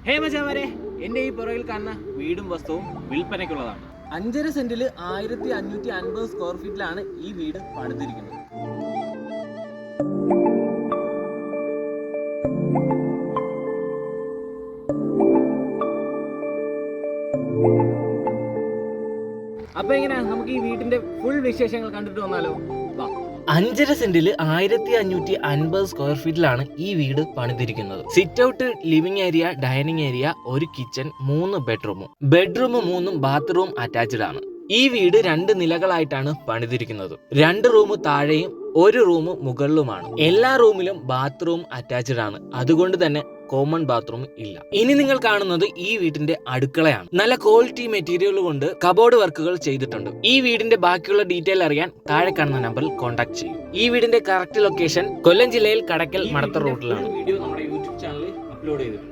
ഹേ മച്ചാമാരെ, എൻ്റെ ഈ പുറകിൽ കാണുന്ന വീടും വസ്തുവും വിൽപ്പനയ്ക്കുള്ളതാണ്. 5.5 സെന്റിൽ 1550 സ്ക്വയർ ഫീറ്റിലാണ് ഈ വീട് പണിതിരിക്കുന്നത്. അപ്പൊ എങ്ങനെയാ, നമുക്ക് ഈ വീടിന്റെ ഫുൾ വിശേഷങ്ങൾ കണ്ടിട്ട് വന്നാലോ? 5.5 സെന്റിൽ 1550 സ്ക്വയർ ഫീറ്റിലാണ് ഈ വീട് പണിതിരിക്കുന്നത്. Sit out, living area, dining area, ഒരു കിച്ചൺ, 3 ബെഡ്റൂമും 3 ബാത്റൂം അറ്റാച്ച്ഡ് ആണ്. ഈ വീട് 2 നിലകളായിട്ടാണ് പണിതിരിക്കുന്നത്. 2 റൂം താഴെയും 1 റൂം മുകളിലുമാണ്. എല്ലാ റൂമിലും ബാത്റൂം അറ്റാച്ച്ഡ് ആണ്. അതുകൊണ്ട് തന്നെ കോമൺ ബാത്റൂം ഇല്ല. ഇനി നിങ്ങൾ കാണുന്നത് ഈ വീടിന്റെ അടുക്കളയാണ്. നല്ല ക്വാളിറ്റി മെറ്റീരിയൽ കൊണ്ട് കബോർഡ് വർക്കുകൾ ചെയ്തിട്ടുണ്ട്. ഈ വീടിന്റെ ബാക്കിയുള്ള ഡീറ്റെയിൽ അറിയാൻ താഴെ കാണുന്ന നമ്പറിൽ കോൺടാക്ട് ചെയ്യും. ഈ വീടിന്റെ കറക്റ്റ് ലൊക്കേഷൻ കൊല്ലം ജില്ലയിൽ കടക്കൽ മടത്തർ റോഡിലാണ്. വീഡിയോ നമ്മുടെ യൂട്യൂബ് ചാനലിൽ അപ്ലോഡ് ചെയ്തിട്ടുണ്ട്.